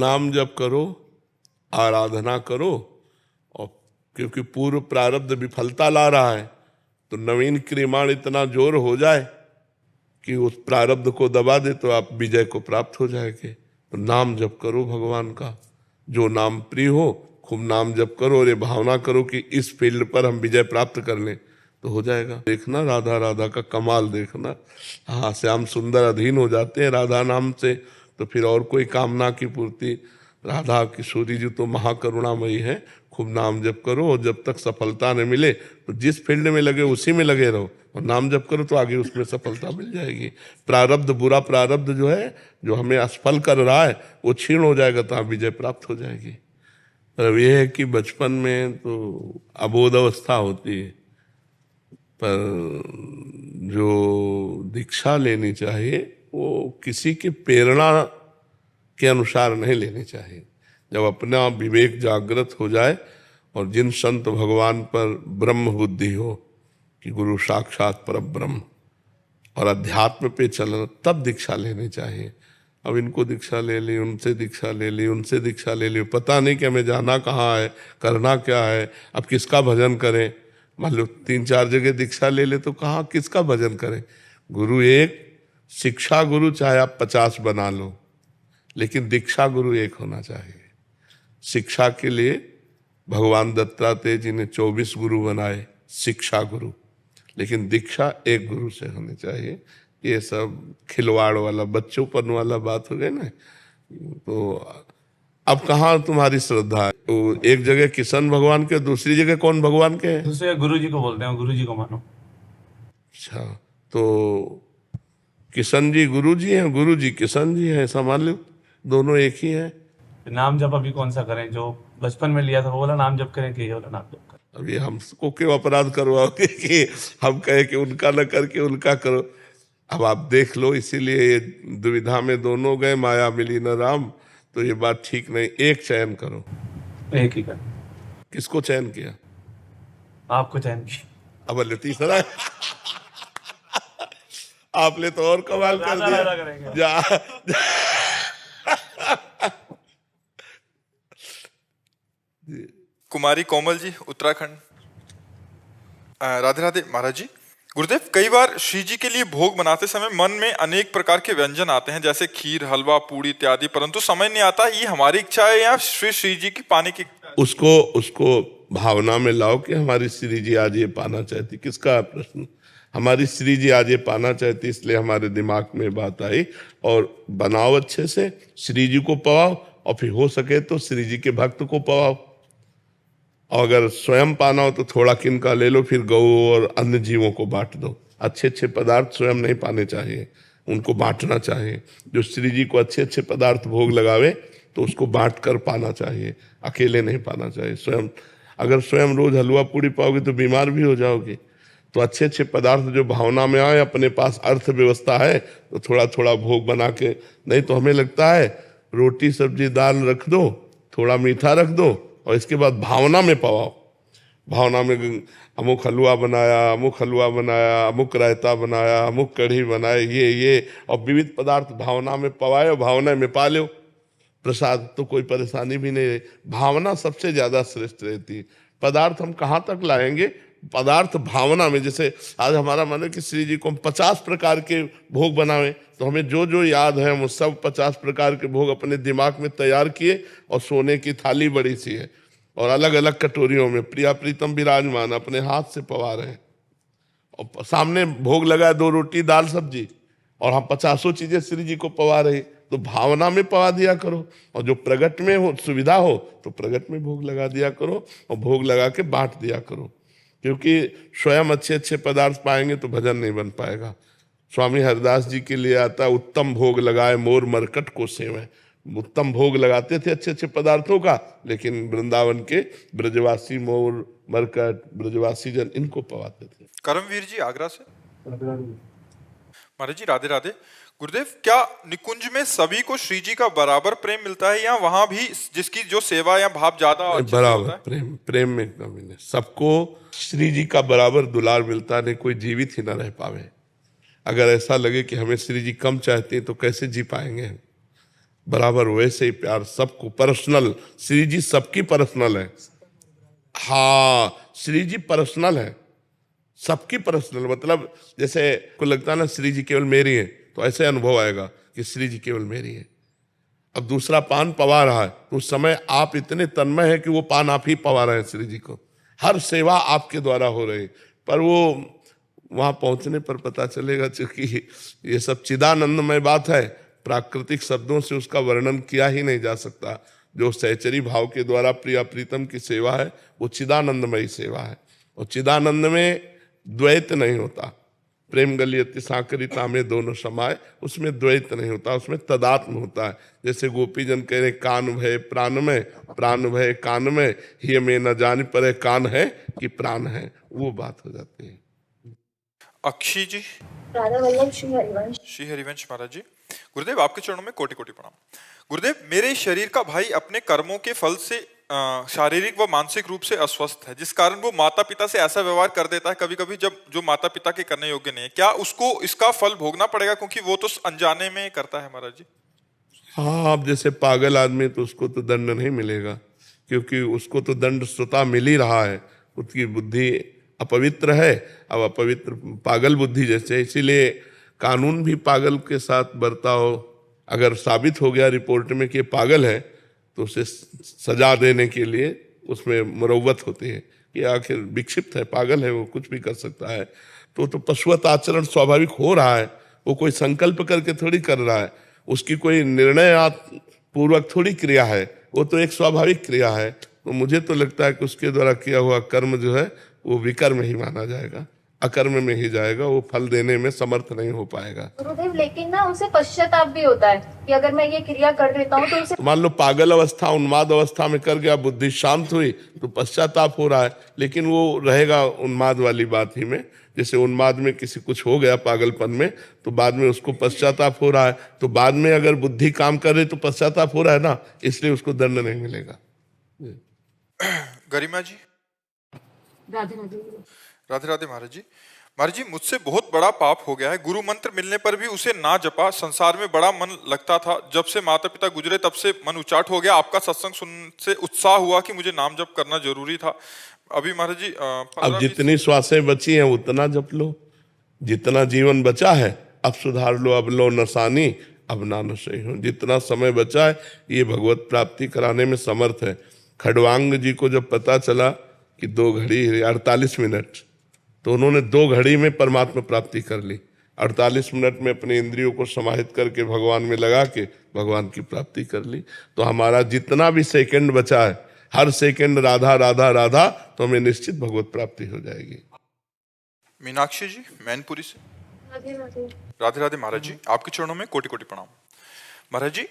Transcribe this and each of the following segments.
नाम जप करो, आराधना करो, और क्योंकि पूर्व प्रारब्ध विफलता ला रहा है तो नवीन क्रियमाण इतना जोर हो जाए कि उस प्रारब्ध को दबा दे तो आप विजय को प्राप्त हो जाएंगे। तो नाम जप करो भगवान का, जो नाम प्रिय हो खूब नाम जप करो और ये भावना करो कि इस फील्ड पर हम विजय प्राप्त कर लें तो हो जाएगा। देखना राधा राधा का कमाल देखना। हाँ, श्याम सुंदर अधीन हो जाते हैं राधा नाम से, तो फिर और कोई कामना की पूर्ति। राधा किशोरी जी तो महाकरुणामयी है। खूब नाम जप करो और जब तक सफलता न मिले तो जिस फील्ड में लगे उसी में लगे रहो, और नाम जप करो तो आगे उसमें सफलता मिल जाएगी। प्रारब्ध, बुरा प्रारब्ध जो है, जो हमें असफल कर रहा है, वो क्षीण हो जाएगा तो आप विजय प्राप्त हो जाएगी। पर यह है कि बचपन में तो अबोध अवस्था होती है, पर जो दीक्षा लेनी चाहिए वो किसी की प्रेरणा के अनुसार नहीं लेनी चाहिए। जब अपना विवेक जागृत हो जाए और जिन संत भगवान पर ब्रह्म बुद्धि हो कि गुरु साक्षात पर ब्रह्म और अध्यात्म पे चलना, तब दीक्षा लेनी चाहिए। अब इनको दीक्षा ले ली, उनसे दीक्षा ले ली, उनसे दीक्षा ले ली, पता नहीं कि हमें जाना कहाँ है, करना क्या है, अब किसका भजन करें। मान लो 3-4 जगह दीक्षा ले ले तो कहाँ किसका भजन करें। गुरु एक, शिक्षा गुरु चाहे आप 50 बना लो, लेकिन दीक्षा गुरु एक होना चाहिए। शिक्षा के लिए भगवान दत्तात्रेय जी ने 24 गुरु बनाए, शिक्षा गुरु, लेकिन दीक्षा एक गुरु से होनी चाहिए। ये सब खिलवाड़ वाला, बच्चोपन वाला बात हो गई ना। तो अब कहाँ तुम्हारी श्रद्धा है? तो एक जगह किशन भगवान के, दूसरी जगह कौन भगवान के? दूसरे गुरु जी को बोलते हैं, गुरु जी को मानो। अच्छा, तो किशन जी गुरु जी हैं, गुरु जी किशन जी हैं, ऐसा मान लो दोनों एक ही हैं। नाम जप अभी कौन सा करें? जो बचपन में लिया था वो वाला नाम जप करें कि ये वाला नाम जप करें? अभी हमको क्यों अपराध करवाओगे कि हम कहे कि उनका न करके उनका करो। अब आप देख लो, इसीलिए ये दुविधा में दोनों गए, माया मिली न राम। तो ये बात ठीक नहीं, एक चयन करो। एक ही कर। किसको चयन किया? आपको चयन की। अब तीसरा आपने तो और कमाल कर दिया। जा कुमारी कोमल जी, उत्तराखंड। राधे राधे महाराज जी। गुरुदेव, कई बार श्री जी के लिए भोग बनाते समय मन में अनेक प्रकार के व्यंजन आते हैं, जैसे खीर, हलवा, पूड़ी इत्यादि, परंतु समझ नहीं आता ये हमारी इच्छा है या श्री जी की पाने की। उसको भावना में लाओ कि हमारी श्री जी आज ये पाना चाहती। किसका प्रश्न? हमारी श्री जी आज ये पाना चाहती, इसलिए हमारे दिमाग में बात आई। और बनाओ अच्छे से, श्री जी को पवाओ, और फिर हो सके तो श्री जी के भक्त को पवाओ। और अगर स्वयं पाना हो तो थोड़ा किनका ले लो, फिर गौ और अन्य जीवों को बांट दो। अच्छे अच्छे पदार्थ स्वयं नहीं पाने चाहिए, उनको बांटना चाहिए। जो श्री जी को अच्छे अच्छे पदार्थ भोग लगावे तो उसको बांट कर पाना चाहिए, अकेले नहीं पाना चाहिए। स्वयं अगर स्वयं रोज हलवा पूड़ी पाओगे तो बीमार भी हो जाओगे। तो अच्छे अच्छे पदार्थ जो भावना में आए, अपने पास अर्थव्यवस्था है तो थोड़ा थोड़ा भोग बना के। नहीं तो हमें लगता है रोटी सब्जी दाल रख दो, थोड़ा मीठा रख दो, और इसके बाद भावना में पवाओ। भावना में अमुक हलवा बनाया, अमुक हलवा बनाया, अमुक रायता बनाया, अमुक कढ़ी बनाए, ये और विविध पदार्थ भावना में पवाए और भावना में पा लो प्रसाद, तो कोई परेशानी भी नहीं है। भावना सबसे ज्यादा श्रेष्ठ रहती है। पदार्थ हम कहाँ तक लाएंगे? पदार्थ भावना में। जैसे आज हमारा मन है कि श्री जी को हम 50 प्रकार के भोग बनावे, तो हमें जो जो याद है हम सब 50 प्रकार के भोग अपने दिमाग में तैयार किए, और सोने की थाली बड़ी सी है और अलग अलग कटोरियों में प्रिया प्रीतम विराजमान अपने हाथ से पवा रहे हैं, और सामने भोग लगा 2 रोटी दाल सब्जी, और हम 50 चीजें श्री जी को पवा रहे। तो भावना में पवा दिया करो, और जो प्रगट में हो सुविधा हो तो प्रगट में भोग लगा दिया करो, और भोग लगा के बांट दिया करो। क्योंकि स्वयं अच्छे अच्छे पदार्थ पाएंगे तो भजन नहीं बन पाएगा। स्वामी हरिदास जी के लिए आता, उत्तम भोग लगाए मोर मरकट को सेवें। उत्तम भोग लगाते थे अच्छे अच्छे पदार्थों का, लेकिन वृंदावन के ब्रजवासी मोर मरकट, ब्रजवासी जन इनको पवाते थे। करमवीर जी, आगरा से। महाराज जी राधे राधे। गुरुदेव, क्या निकुंज में सभी को श्री जी का बराबर प्रेम मिलता है, या वहां भी जिसकी जो सेवा या भाव ज्यादा बराबर प्रेम में कमी नहीं। सबको श्री जी का बराबर दुलार मिलता, नहीं कोई जीवित ही ना रह पावे। अगर ऐसा लगे कि हमें श्री जी कम चाहते हैं तो कैसे जी पाएंगे हम? बराबर वैसे ही प्यार सबको पर्सनल। श्री जी सबकी पर्सनल है। हाँ, श्री जी पर्सनल है, सबकी पर्सनल। मतलब जैसे को लगता है ना श्री जी केवल मेरी है, तो ऐसे अनुभव आएगा कि श्री जी केवल मेरी है। अब दूसरा पान पवा रहा है तो उस समय आप इतने तन्मय है कि वो पान आप ही पवा रहे हैं श्री जी को, हर सेवा आपके द्वारा हो रही। पर वो वहां पहुंचने पर पता चलेगा, क्योंकि ये सब चिदानंदमय बात है, प्राकृतिक शब्दों से उसका वर्णन किया ही नहीं जा सकता। जो सहचरी भाव के द्वारा प्रिया प्रीतम की सेवा है वो चिदानंदमयी सेवा है, और चिदानंद में द्वैत नहीं होता। प्रेम गलियति साकरिता में दोनों समाये, उसमें द्वैत नहीं होता, उसमें तदात्म होता है। जैसे गोपीजन कह रहे कान भय प्राण में, प्राण भय कान में, ही में न जान पर कान है कि प्राण है, वो बात हो जाती है। अक्षी जी। राधा वल्लभ श्री हरिवंश। श्री हरिवंश महाराज जी। गुरुदेव आपके चरणों में कोटि कोटि प्रणाम। गुरुदेव, मेरे शरीर का भाई अपने कर्मों के फल से शारीरिक व मानसिक रूप से अस्वस्थ है, जिस कारण वो माता पिता से ऐसा व्यवहार कर देता है कभी कभी जब जो माता पिता के करने योग्य नहीं है। क्या उसको इसका फल भोगना पड़ेगा, क्योंकि वो तो अनजाने में करता है महाराज जी? हाँ, अब जैसे पागल आदमी तो उसको तो दंड नहीं मिलेगा, क्योंकि उसको तो दंड स्वतः मिल ही रहा है, उसकी बुद्धि अपवित्र है। अब अपवित्र पागल बुद्धि जैसे, इसीलिए कानून भी पागल के साथ बर्ताव अगर साबित हो गया रिपोर्ट में कि ये पागल है, तो उसे सजा देने के लिए उसमें मुरव्वत होती है कि आखिर विक्षिप्त है, पागल है, वो कुछ भी कर सकता है। तो पशुवत आचरण स्वाभाविक हो रहा है, वो कोई संकल्प करके थोड़ी कर रहा है, उसकी कोई निर्णय पूर्वक थोड़ी क्रिया है, वो तो एक स्वाभाविक क्रिया है। तो मुझे तो लगता है कि उसके द्वारा किया हुआ कर्म जो है वो विकर्म ही माना जाएगा, अकर्म में ही जाएगा, वो फल देने में समर्थ नहीं हो पाएगा। गुरुदेव, लेकिन ना उसे पश्चाताप भी होता है कि अगर मैं ये क्रिया कर देता हूँ तो उसे, मान लो पागल अवस्था उन्माद अवस्था में कर गया, बुद्धि शांत हुई तो पश्चाताप हो रहा है, लेकिन वो रहेगा उन्माद वाली बात ही में। जैसे उन्माद में किसी कुछ हो गया पागलपन में, तो बाद में उसको पश्चाताप हो रहा है, तो बाद में अगर बुद्धि काम कर रही तो पश्चाताप हो रहा है ना, इसलिए उसको दंड नहीं मिलेगा। गरिमा जी। राधे राधे। राधे राधे महाराज जी। महाराज जी, मुझसे बहुत बड़ा पाप हो गया है। गुरु मंत्र मिलने पर भी उसे ना जपा, संसार में बड़ा मन लगता था। जब से माता पिता गुजरे तब से मन उचाट हो गया। आपका सत्संग सुनने से उत्साह हुआ कि मुझे नाम जप करना जरूरी था। अभी महाराज जी अब जितनी श्वासें बची हैं उतना जप लो, जितना जीवन बचा है अब सुधार लो। अब लो नसानी अब ना नशे हो, जितना समय बचा है ये भगवत प्राप्ति कराने में समर्थ है। खड़वांग जी को जब पता चला कि 2 घड़ी 48 मिनट, तो उन्होंने 2 घड़ी में परमात्मा प्राप्ति कर ली। 48 मिनट में अपने इंद्रियों को समाहित करके भगवान में लगा के भगवान की प्राप्ति कर ली। तो हमारा जितना भी सेकंड बचा है, हर सेकंड राधा राधा राधा, तो हमें निश्चित भगवत प्राप्ति हो जाएगी। मीनाक्षी जी मैनपुरी से। राधे राधे। राधे राधे महाराज जी, आपके चरणों में कोटि कोटि प्रणाम। महाराज जी,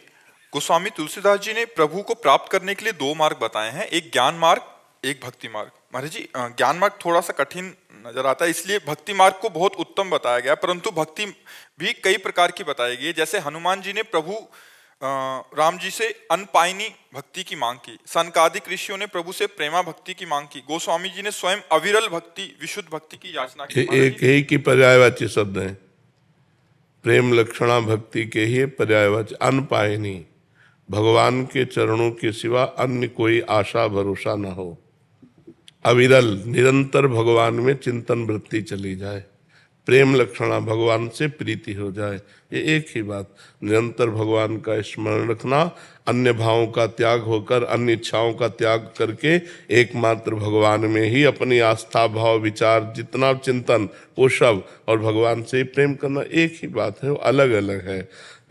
गोस्वामी तुलसीदास जी ने प्रभु को प्राप्त करने के लिए 2 मार्ग बताए हैं, एक ज्ञान मार्ग, एक भक्ति मार्ग। महाराज जी, ज्ञान मार्ग थोड़ा सा कठिन नजर आता है, इसलिए भक्ति मार्ग को बहुत उत्तम बताया गया, परंतु भक्ति भी कई प्रकार की बताई गई है। जैसे हनुमान जी ने प्रभु राम जी से अनपायनी भक्ति की मांग की, सनकादिक ऋषियों ने प्रभु से प्रेमा भक्ति की मांग की, गोस्वामी जी ने स्वयं अविरल भक्ति विशुद्ध भक्ति की याचना की। एक ही की पर्यायवाची शब्द है, प्रेम लक्षणा भक्ति के ही पर्यायवाची। अनपायनी, भगवान के चरणों के सिवा अन्य कोई आशा भरोसा न हो। अविरल, निरंतर भगवान में चिंतन वृत्ति चली जाए। प्रेम लक्षणा, भगवान से प्रीति हो जाए। ये एक ही बात, निरंतर भगवान का स्मरण रखना, अन्य भावों का त्याग होकर, अन्य इच्छाओं का त्याग करके एकमात्र भगवान में ही अपनी आस्था भाव विचार जितना चिंतन वो सब, और भगवान से ही प्रेम करना, एक ही बात है, वो अलग अलग है।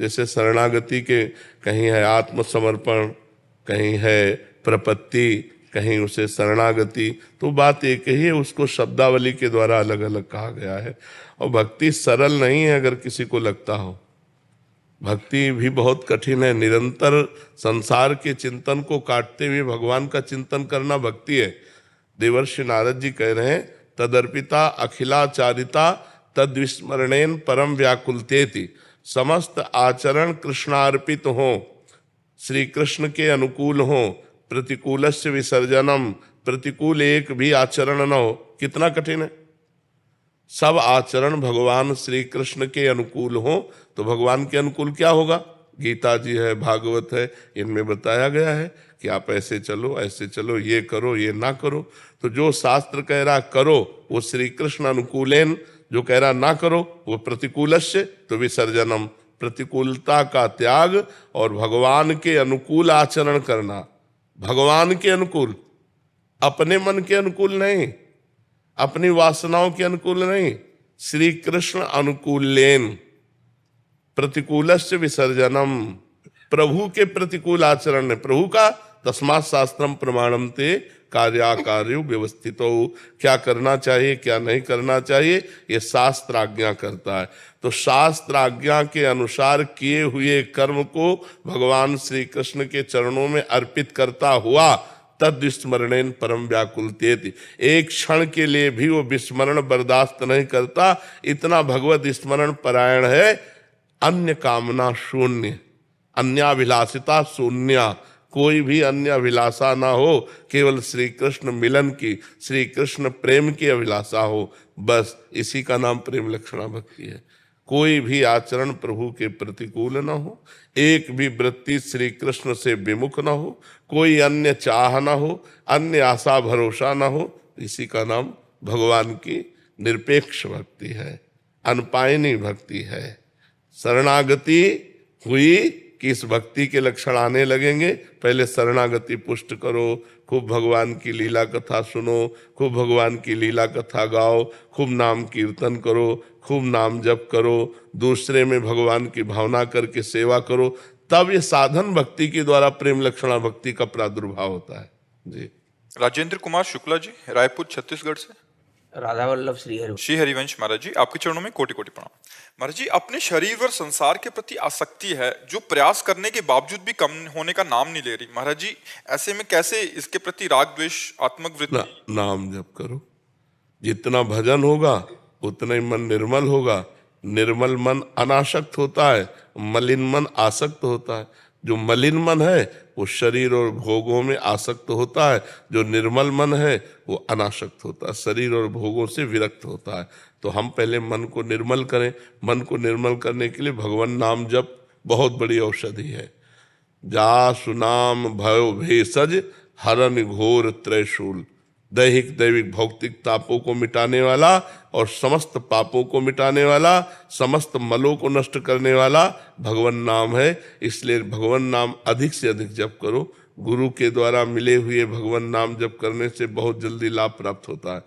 जैसे शरणागति के कहीं है आत्मसमर्पण, कहीं है प्रपत्ति, कहीं उसे शरणागति, तो बात एक ही है, उसको शब्दावली के द्वारा अलग अलग कहा गया है। और भक्ति सरल नहीं है अगर किसी को लगता हो, भक्ति भी बहुत कठिन है। निरंतर संसार के चिंतन को काटते हुए भगवान का चिंतन करना भक्ति है। देवर्षि नारद जी कह रहे हैं, तदर्पिता अखिलाचारिता तद्विस्मरणेन परम व्याकुलतेति। समस्त आचरण कृष्णार्पित हो, श्री कृष्ण के अनुकूल हो, प्रतिकूलस्य विसर्जनम, प्रतिकूल एक भी आचरण न हो। कितना कठिन है, सब आचरण भगवान श्री कृष्ण के अनुकूल हो, तो भगवान के अनुकूल क्या होगा? गीता जी है, भागवत है, इनमें बताया गया है कि आप ऐसे चलो, ये करो, ये ना करो। तो जो शास्त्र कह रहा करो वो श्री कृष्ण अनुकूलेन, जो कह रहा ना करो वो प्रतिकूलस्य, तो विसर्जनम, प्रतिकूलता का त्याग और भगवान के अनुकूल आचरण करना। भगवान के अनुकूल, अपने मन के अनुकूल नहीं, अपनी वासनाओं के अनुकूल नहीं, श्री कृष्ण अनुकूलेन प्रतिकूलस्य विसर्जनम, प्रभु के प्रतिकूल आचरण ने, प्रभु का तस्मात् शास्त्रम प्रमाणम ते कार्याकार्यो व्यवस्थितो, क्या करना चाहिए क्या नहीं करना चाहिए ये शास्त्र आज्ञा करता है। तो शास्त्र आज्ञा के अनुसार किए हुए कर्म को भगवान श्री कृष्ण के चरणों में अर्पित करता हुआ तद विस्मरणेन परम व्याकुलतेति, एक क्षण के लिए भी वो विस्मरण बर्दाश्त नहीं करता, इतना भगवत स्मरण परायण है। अन्य कामना शून्य, अन्याभिलाषिता शून्य, कोई भी अन्य अभिलाषा ना हो, केवल श्री कृष्ण मिलन की, श्री कृष्ण प्रेम की अभिलाषा हो, बस इसी का नाम प्रेम लक्षणा भक्ति है। कोई भी आचरण प्रभु के प्रतिकूल न हो, एक भी वृत्ति श्री कृष्ण से विमुख न हो, कोई अन्य चाह न हो, अन्य आशा भरोसा न हो, इसी का नाम भगवान की निरपेक्ष भक्ति है, अनपायनी भक्ति है। शरणागति हुई कि इस भक्ति के लक्षण आने लगेंगे। पहले शरणागति पुष्ट करो, खूब भगवान की लीला कथा सुनो, खूब भगवान की लीला कथा गाओ, खूब नाम कीर्तन करो, खूब नाम जप करो, दूसरे में भगवान की भावना करके सेवा करो, तब ये साधन भक्ति के द्वारा प्रेम लक्षणा भक्ति का प्रादुर्भाव होता है। जी। राजेंद्र कुमार शुक्ला जी, रायपुर छत्तीसगढ़ से। राधा वल्लभ श्री हरिवंश महाराज जी, आपके चरणों में कोटि कोटि प्रणाम। महाराज जी, अपने शरीर और संसार के प्रति आसक्ति है जो प्रयास करने के बावजूद भी कम होने का नाम नहीं ले रही। महाराज जी, ऐसे में कैसे इसके प्रति राग द्वेष आत्मक वृत्ति? नाम जप करो, जितना भजन होगा उतना ही मन निर्मल होगा। निर्मल मन अनासक्त होता है, मलिन मन आसक्त होता है। जो मलिन मन है वो शरीर और भोगों में आसक्त होता है, जो निर्मल मन है वो अनासक्त होता है, शरीर और भोगों से विरक्त होता है। तो हम पहले मन को निर्मल करें। मन को निर्मल करने के लिए भगवान नाम जप बहुत बड़ी औषधि है। जा सुनाम भयो भेषज हरन घोर त्रैशूल, दैहिक दैविक भौतिक तापों को मिटाने वाला और समस्त पापों को मिटाने वाला, समस्त मलों को नष्ट करने वाला भगवान नाम है। इसलिए भगवान नाम अधिक से अधिक जप करो। गुरु के द्वारा मिले हुए भगवान नाम जप करने से बहुत जल्दी लाभ प्राप्त होता है।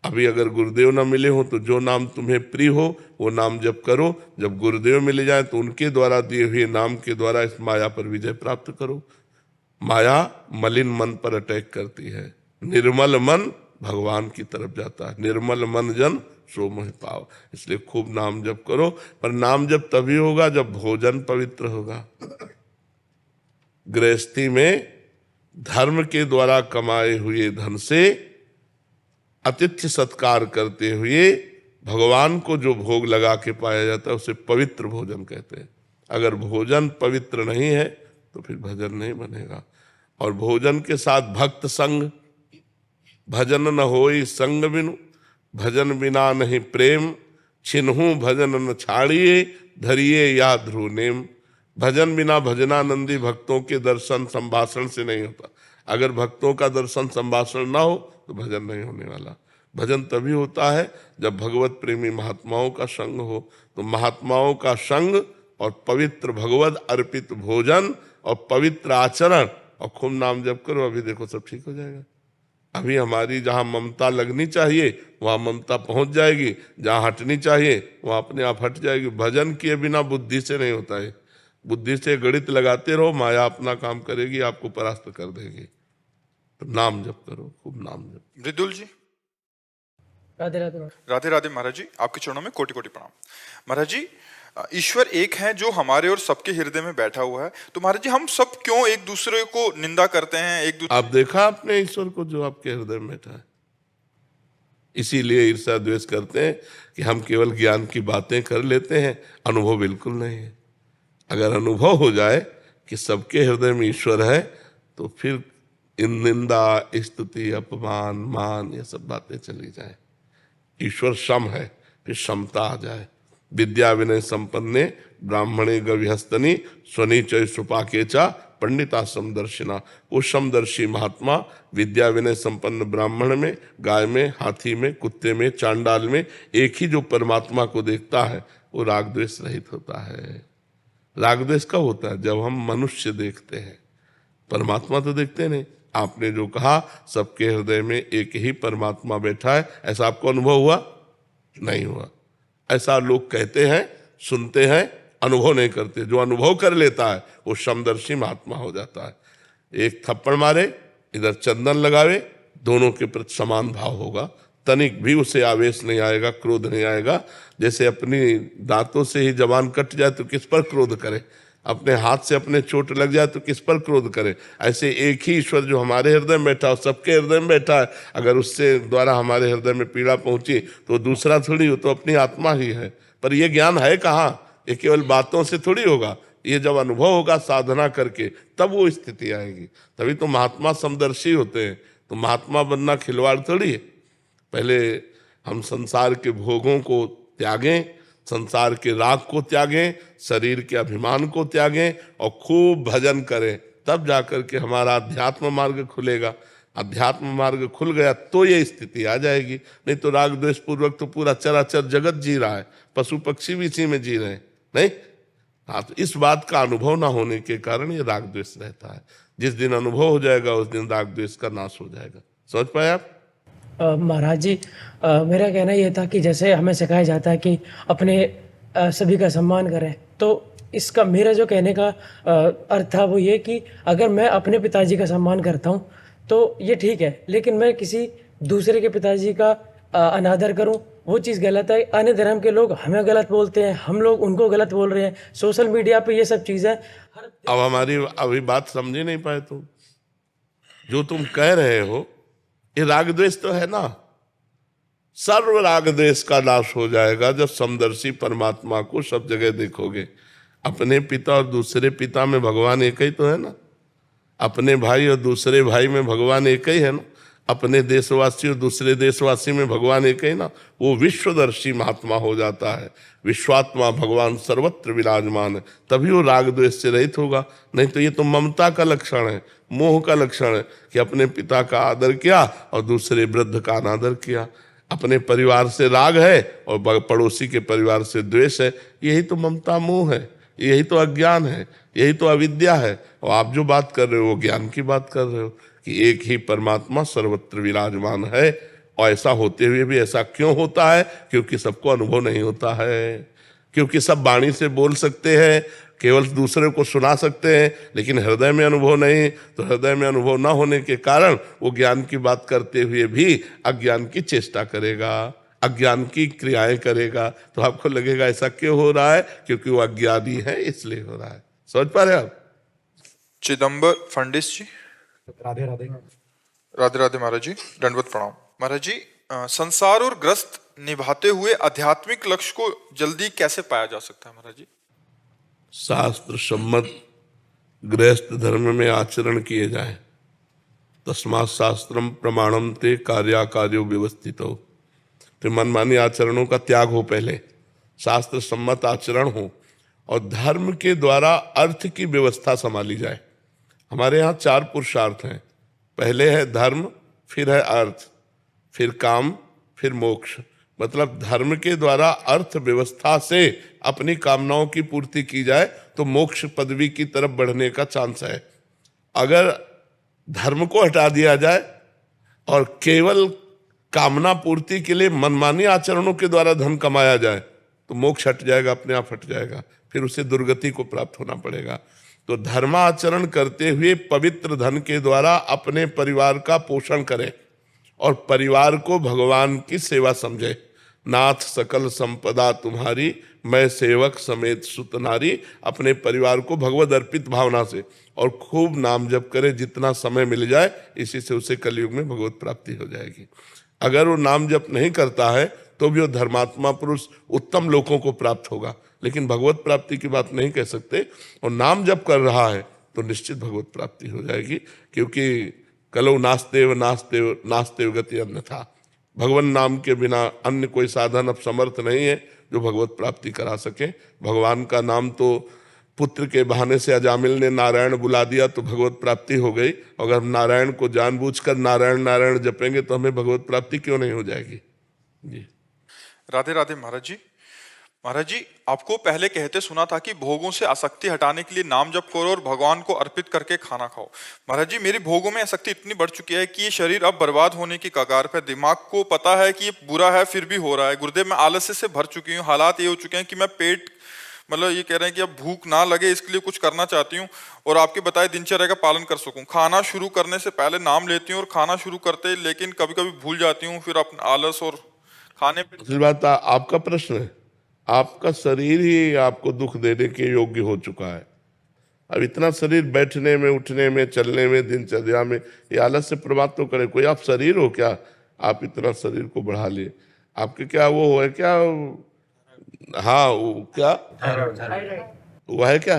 अभी अगर गुरुदेव ना मिले हो तो जो नाम तुम्हें प्रिय हो वो नाम जप करो। जब गुरुदेव मिल जाए तो उनके द्वारा दिए हुए नाम के द्वारा इस माया पर विजय प्राप्त करो। माया मलिन मन पर अटैक करती है, निर्मल मन भगवान की तरफ जाता है। निर्मल मन जन सो मोहि पाव। इसलिए खूब नाम जप करो, पर नाम जप तभी होगा जब भोजन पवित्र होगा। गृहस्थी में धर्म के द्वारा कमाए हुए धन से आतिथ्य सत्कार करते हुए भगवान को जो भोग लगा के पाया जाता है उसे पवित्र भोजन कहते हैं। अगर भोजन पवित्र नहीं है तो फिर भजन नहीं बनेगा। और भोजन के साथ भक्त संग, भजन न होई संग बिनु, भजन बिना नहीं प्रेम, छिन्हू भजन न छाड़िए, धरिए या ध्रुव नेम। भजन बिना भजनानंदी भक्तों के दर्शन संभाषण से नहीं होता। अगर भक्तों का दर्शन संभाषण ना हो तो भजन नहीं होने वाला। भजन तभी होता है जब भगवत प्रेमी महात्माओं का संग हो। तो महात्माओं का संग और पवित्र भगवत अर्पित भोजन और पवित्र आचरण और खूब नाम जप करो, अभी देखो सब ठीक हो जाएगा। अभी हमारी जहाँ ममता लगनी चाहिए वहाँ ममता पहुँच जाएगी, जहाँ हटनी चाहिए वहाँ अपने आप हट जाएगी। भजन किए बिना बुद्धि से नहीं होता है। बुद्धि से गणित लगाते रहो, माया अपना काम करेगी, आपको परास्त कर देगी। तो नाम जप करो, खूब नाम जप। मृदुल जी, राधे राधे राधे राधे महाराज जी, आपके चरणों में कोटि कोटि प्रणाम। महाराज जी, ईश्वर एक है जो हमारे और सबके हृदय में बैठा हुआ है, तो महाराज जी हम सब क्यों एक दूसरे को निंदा करते हैं? एक दूसरे आप देखा आपने ईश्वर को जो आपके हृदय में बैठा है? इसीलिए ईर्ष्या द्वेष करते हैं कि हम केवल ज्ञान की बातें कर लेते हैं, अनुभव बिल्कुल नहीं है। अगर अनुभव हो जाए कि सबके हृदय में ईश्वर है तो फिर इन निंदा, स्तुति, अपमान, मान ये सब बातें चली जाए। ईश्वर सम है, फिर समता आ जाए। विद्या विनय संपन्ने ब्राह्मणे गविहस्तनी स्वनीचय सुपाके चा पंडिता समदर्शिना। वो समदर्शी महात्मा विद्या विनय संपन्न ब्राह्मण में, गाय में, हाथी में, कुत्ते में, चांडाल में एक ही जो परमात्मा को देखता है वो राग द्वेष रहित होता है। राग द्वेष कब होता है? जब हम मनुष्य देखते हैं, परमात्मा तो देखते नहीं। आपने जो कहा सबके हृदय में एक ही परमात्मा बैठा है, ऐसा आपको अनुभव हुआ? नहीं हुआ। ऐसा लोग कहते हैं, सुनते हैं, अनुभव नहीं करते। जो अनुभव कर लेता है वो समदर्शी महात्मा हो जाता है। एक थप्पड़ मारे, इधर चंदन लगावे, दोनों के प्रति समान भाव होगा। तनिक भी उसे आवेश नहीं आएगा, क्रोध नहीं आएगा। जैसे अपनी दांतों से ही जबान कट जाए तो किस पर क्रोध करे, अपने हाथ से अपने चोट लग जाए तो किस पर क्रोध करे। ऐसे एक ही ईश्वर जो हमारे हृदय में बैठा हो, सबके हृदय में बैठा है, अगर उससे द्वारा हमारे हृदय में पीड़ा पहुंची तो दूसरा थोड़ी, हो तो अपनी आत्मा ही है। पर ये ज्ञान है कहाँ? ये केवल बातों से थोड़ी होगा, ये जब अनुभव होगा साधना करके तब वो स्थिति आएगी। तभी तो महात्मा समदर्शी होते हैं। तो महात्मा बनना खिलवाड़ थोड़ी है। पहले हम संसार के भोगों को त्यागें, संसार के राग को त्यागें, शरीर के अभिमान को त्यागें और खूब भजन करें, तब जाकर के हमारा अध्यात्म मार्ग खुलेगा। अध्यात्म मार्ग खुल गया तो ये स्थिति आ जाएगी। नहीं तो राग द्वेष पूर्वक तो पूरा चराचर जगत जी रहा है, पशु पक्षी भी इसी में जी रहे हैं। नहीं, हाँ, तो इस बात का अनुभव ना होने के कारण ये राग द्वेष रहता है। जिस दिन अनुभव हो जाएगा उस दिन राग द्वेष का नाश हो जाएगा। समझ पाए आप? महाराज जी, मेरा कहना यह था कि जैसे हमें सिखाया जाता है कि अपने सभी का सम्मान करें, तो इसका मेरा जो कहने का अर्थ था वो ये कि अगर मैं अपने पिताजी का सम्मान करता हूँ तो ये ठीक है, लेकिन मैं किसी दूसरे के पिताजी का अनादर करूँ वो चीज़ गलत है। अन्य धर्म के लोग हमें गलत बोलते हैं, हम लोग उनको गलत बोल रहे हैं, सोशल मीडिया पे ये सब चीज़ें। अब हमारी अभी बात समझ नहीं पाए तुम। जो तुम कह रहे हो ये राग द्वेष तो है ना। सर्व राग द्वेष का नाश हो जाएगा जब समदर्शी परमात्मा को सब जगह देखोगे। अपने पिता और दूसरे पिता में भगवान एक ही तो है ना। अपने भाई और दूसरे भाई में भगवान एक ही है ना। अपने देशवासी और दूसरे देशवासी में भगवान एक ही ना। वो विश्वदर्शी महात्मा हो जाता है। विश्वात्मा भगवान सर्वत्र विराजमान है, तभी वो राग द्वेष से रहित होगा। नहीं तो ये तो ममता का लक्षण है, मोह का लक्षण है कि अपने पिता का आदर किया और दूसरे वृद्ध का अनादर किया। अपने परिवार से राग है और पड़ोसी के परिवार से द्वेष है। यही तो ममता मोह है, यही तो अज्ञान है, यही तो अविद्या है। और आप जो बात कर रहे हो वो ज्ञान की बात कर रहे हो कि एक ही परमात्मा सर्वत्र विराजमान है। और ऐसा होते हुए भी ऐसा क्यों होता है? क्योंकि सबको अनुभव नहीं होता है। क्योंकि सब वाणी से बोल सकते हैं, केवल दूसरे को सुना सकते हैं, लेकिन हृदय में अनुभव नहीं। तो हृदय में अनुभव ना होने के कारण वो ज्ञान की बात करते हुए भी अज्ञान की चेष्टा करेगा, अज्ञान की क्रियाएं करेगा। तो आपको लगेगा ऐसा क्यों हो रहा है? क्योंकि वो अज्ञानी है इसलिए हो रहा है। समझ पा रहे आप? चिदम्बर फंडिस जी। राधे राधे। राधे राधे महाराज जी, दंडवत प्रणाम। महाराज जी, संसार और ग्रस्त निभाते हुए आध्यात्मिक लक्ष्य को जल्दी कैसे पाया जा सकता है महाराज जी? शास्त्र सम्मत गृहस्थ धर्म में आचरण किए जाए। तस्मात् शास्त्रम प्रमाणम ते कार्याकार्यो व्यवस्थित हो। तो मनमानी आचरणों का त्याग हो, पहले शास्त्र सम्मत आचरण हो और धर्म के द्वारा अर्थ की व्यवस्था संभाली जाए। हमारे यहाँ 4 पुरुषार्थ हैं। पहले है धर्म, फिर है अर्थ, फिर काम, फिर मोक्ष। मतलब धर्म के द्वारा अर्थ व्यवस्था से अपनी कामनाओं की पूर्ति की जाए तो मोक्ष पदवी की तरफ बढ़ने का चांस है। अगर धर्म को हटा दिया जाए और केवल कामना पूर्ति के लिए मनमानी आचरणों के द्वारा धन कमाया जाए तो मोक्ष हट जाएगा, अपने आप हट जाएगा, फिर उसे दुर्गति को प्राप्त होना पड़ेगा। तो धर्माचरण करते हुए पवित्र धन के द्वारा अपने परिवार का पोषण करें और परिवार को भगवान की सेवा समझे। नाथ सकल संपदा तुम्हारी, मैं सेवक समेत सुत नारी। अपने परिवार को भगवद अर्पित भावना से और खूब नाम जप करे, जितना समय मिल जाए, इसी से उसे कलयुग में भगवत प्राप्ति हो जाएगी। अगर वो नाम जप नहीं करता है तो भी वो धर्मात्मा पुरुष उत्तम लोगों को प्राप्त होगा, लेकिन भगवत प्राप्ति की बात नहीं कह सकते। और नाम जप कर रहा है तो निश्चित भगवत प्राप्ति हो जाएगी, क्योंकि कलो नास्तेव नास्तेव नास्तेव गति अन्यथा। भगवान नाम के बिना अन्य कोई साधन अब समर्थ नहीं है जो भगवत प्राप्ति करा सके। भगवान का नाम तो पुत्र के बहाने से अजामिल ने नारायण बुला दिया तो भगवत प्राप्ति हो गई। अगर हम नारायण को जानबूझकर नारायण नारायण जपेंगे तो हमें भगवत प्राप्ति क्यों नहीं हो जाएगी। जी राधे राधे महाराज जी। महाराज जी, आपको पहले कहते सुना था कि भोगों से आसक्ति हटाने के लिए नाम जप करो और भगवान को अर्पित करके खाना खाओ। महाराज जी, मेरी भोगों में आसक्ति इतनी बढ़ चुकी है कि ये शरीर अब बर्बाद होने की कगार पर। दिमाग को पता है कि ये बुरा है फिर भी हो रहा है। गुरुदेव, मैं आलस्य से भर चुकी हूँ। हालात ये हो चुके हैं कि मैं पेट ये कह रहे हैं कि अब भूख ना लगे इसके लिए कुछ करना चाहती हूँ और आपके बताए दिनचर्या का पालन कर सकूं। खाना शुरू करने से पहले नाम लेती हूँ और खाना शुरू करते लेकिन कभी कभी भूल जाती हूँ। फिर अपना आलस और खाने पे दूसरी बात आपका प्रश्न है, आपका शरीर ही आपको दुख देने के योग्य हो चुका है। अब इतना शरीर बैठने में, उठने में, चलने में, दिनचर्या में ये आलस से प्रभाव तो करे। कोई आप शरीर हो क्या, आप इतना शरीर को बढ़ा लिए? आपके क्या वो है क्या, हाँ वो क्या वो है क्या?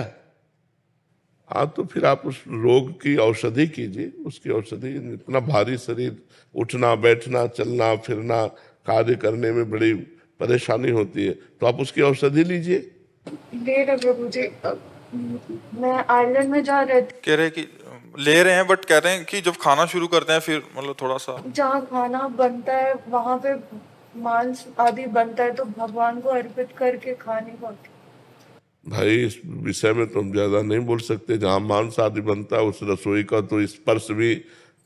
हाँ तो फिर आप उस रोग की औषधि कीजिए। उसकी औषधि, इतना भारी शरीर, उठना बैठना चलना फिरना कार्य करने में बड़ी परेशानी होती है, तो आप उसकी औषधि लीजिए। ले रहे प्रभु जी, मैं आयरलैंड में जा रहे थे। कह रहे कि ले रहे हैं बट कह रहे हैं कि जब खाना शुरू करते हैं फिर थोड़ा सा जहाँ खाना बनता है वहां पे मांस आदि बनता है तो भगवान को अर्पित करके खाने पड़ती। भाई इस विषय में तो हम ज्यादा नहीं बोल सकते। जहाँ मांस आदि बनता है उस रसोई का तो स्पर्श भी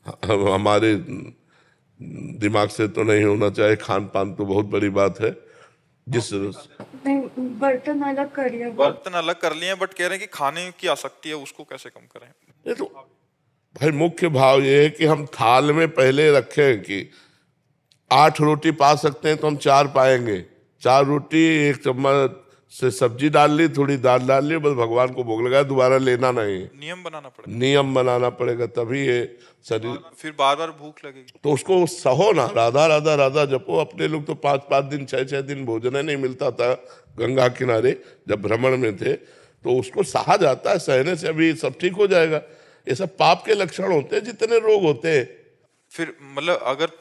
हमारे दिमाग से तो नहीं होना चाहिए। खान पान तो बहुत बड़ी बात है। नहीं, बर्तन अलग करिए। बर्तन अलग कर लिए बट कह रहे हैं कि खाने की आसक्ति है उसको कैसे कम करें। ये तो भाई मुख्य भाव ये है कि हम थाल में पहले रखें कि 8 रोटी पा सकते हैं तो हम 4 पाएंगे। 4 रोटी, 1 चम्मच से सब्जी डाल ली, थोड़ी दाल डाल ली, बस भगवान को भोग लगाया, दोबारा लेना नहीं। नियम बनाना पड़ेगा तभी ये शरीर। फिर बार बार भूख लगेगी तो उसको सहो ना, राधा राधा राधा जपो। अपने लोग तो 5-5 दिन 6-6 दिन भोजन नहीं मिलता था गंगा किनारे जब भ्रमण में थे, तो उसको सहा जाता है। सहने से अभी सब ठीक हो जाएगा। ये सब पाप के लक्षण होते हैं जितने रोग होते हैं। फिर अगर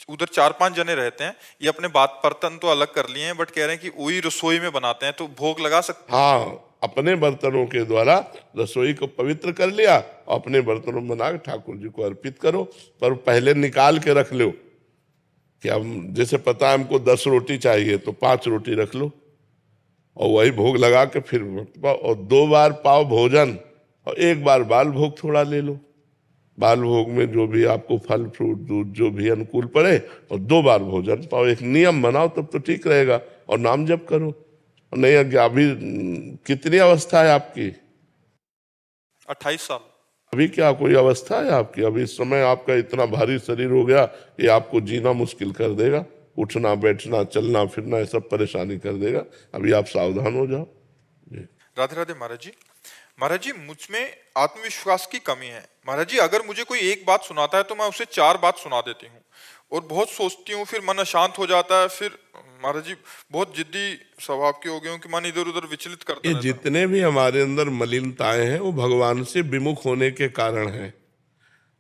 उधर 4-5 जने रहते हैं, ये अपने बर्तन तो अलग कर लिए हैं बट कह रहे हैं कि वही रसोई में बनाते हैं तो भोग लगा सकते हैं। हाँ, अपने बर्तनों के द्वारा रसोई को पवित्र कर लिया, अपने बर्तनों में बना के ठाकुर जी को अर्पित करो। पर पहले निकाल के रख लो कि हम, जैसे पता है हमको 10 रोटी चाहिए तो 5 रोटी रख लो और वही भोग लगा के फिर और 2 बार पाओ भोजन और 1 बार बाल भोग थोड़ा ले लो। बाल भोग में जो भी आपको फल फ्रूट दूध जो भी अनुकूल पड़े और 2 बार भोजन पाओ। एक नियम बनाओ तब तो ठीक रहेगा। और नाम जप करो। नहीं अभी कितनी अवस्था है आपकी? 28 साल। अभी क्या कोई अवस्था है आपकी? अभी इस समय आपका इतना भारी शरीर हो गया, ये आपको जीना मुश्किल कर देगा। उठना बैठना चलना फिरना ये सब परेशानी कर देगा। अभी आप सावधान हो जाओ। राधे राधे महाराज जी। महाराज जी, मुझ में आत्मविश्वास की कमी है। महाराज जी, अगर मुझे कोई एक बात सुनाता है तो मैं उसे 4 बात सुना देती हूँ और बहुत सोचती हूँ, फिर मन अशांत हो जाता है। फिर महाराज जी बहुत जिद्दी स्वभाव के हो गए हूँ कि मन इधर उधर विचलित करता ये रहता। जितने भी हमारे अंदर मलिनताएं हैं वो भगवान से विमुख होने के कारण है।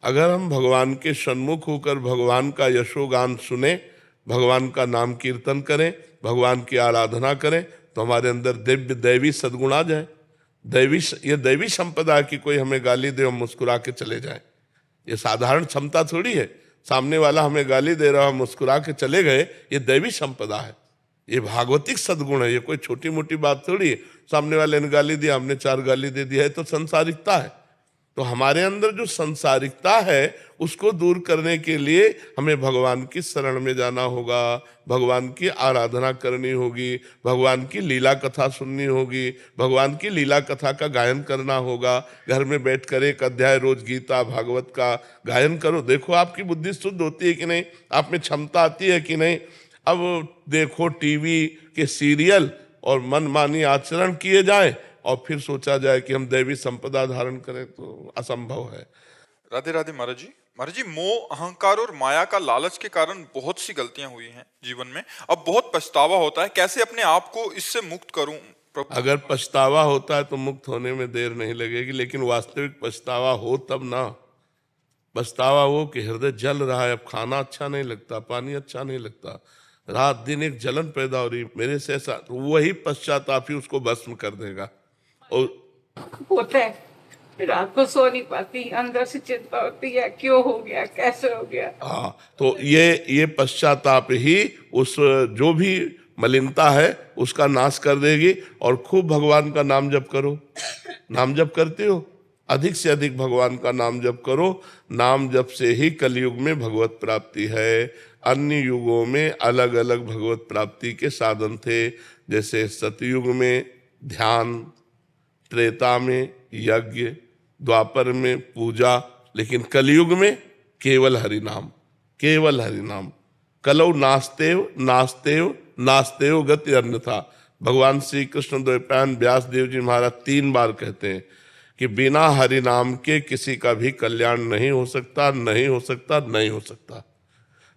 अगर हम भगवान के सन्मुख होकर भगवान का यशोगान सुने, भगवान का नाम कीर्तन करें, भगवान की आराधना करें तो हमारे अंदर दिव्य दैवी सद्गुण आ जाए। ये दैवी संपदा है कि कोई हमें गाली दे और मुस्कुरा के चले जाए। ये साधारण क्षमता थोड़ी है। सामने वाला हमें गाली दे रहा, मुस्कुरा के चले गए, ये दैवी संपदा है। ये भागवतिक सद्गुण है। ये कोई छोटी मोटी बात थोड़ी है। सामने वाले ने गाली दिया, हमने 4 गाली दे दिया है तो संसारिकता है। तो हमारे अंदर जो संसारिकता है उसको दूर करने के लिए हमें भगवान की शरण में जाना होगा, भगवान की आराधना करनी होगी, भगवान की लीला कथा सुननी होगी, भगवान की लीला कथा का गायन करना होगा। घर में बैठकर 1 अध्याय रोज गीता भागवत का गायन करो। देखो आपकी बुद्धि शुद्ध होती है कि नहीं, आप में क्षमता आती है कि नहीं। अब देखो टीवी के सीरियल और मनमानी आचरण किए जाए और फिर सोचा जाए कि हम दैवी संपदा धारण करें तो असंभव है। राधे राधे महाराज जी। महाराज जी, मोह अहंकार और माया का लालच के कारण बहुत सी गलतियां हुई हैं जीवन में। अब बहुत पछतावा होता है, कैसे अपने आप को इससे मुक्त करूं प्रभु? अगर पछतावा होता है तो मुक्त होने में देर नहीं लगेगी, लेकिन वास्तविक पछतावा हो तब ना। पछतावा वो कि हृदय जल रहा है, अब खाना अच्छा नहीं लगता, पानी अच्छा नहीं लगता, रात दिन एक जलन पैदा हो रही मेरे से ऐसा, तो वही पश्चाताप ही उसको भस्म कर देगा। और होता है, रात को सो नहीं पाती, अंदर से चिंता होती है क्यों हो गया, कैसे हो गया। हाँ, तो ये पश्चाताप ही उस जो भी मलिनता है उसका नाश कर देगी। और खूब भगवान का नाम जप करो। नाम जप करते हो, अधिक से अधिक भगवान का नाम जप करो। नाम जप से ही कलयुग में भगवत प्राप्ति है। अन्य युगों में अलग अलग भगवत प्राप्ति के साधन थे, जैसे सतयुग में ध्यान, त्रेता में यज्ञ, द्वापर में पूजा, लेकिन कलयुग में केवल हरि नाम, केवल हरि नाम। कलौ नास्तेव नास्तेव नास्तेव गति अन्यथा। भगवान श्री कृष्ण द्वैपायन व्यास देव जी महाराज 3 बार कहते हैं कि बिना हरि नाम के किसी का भी कल्याण नहीं हो सकता, नहीं हो सकता, नहीं हो सकता।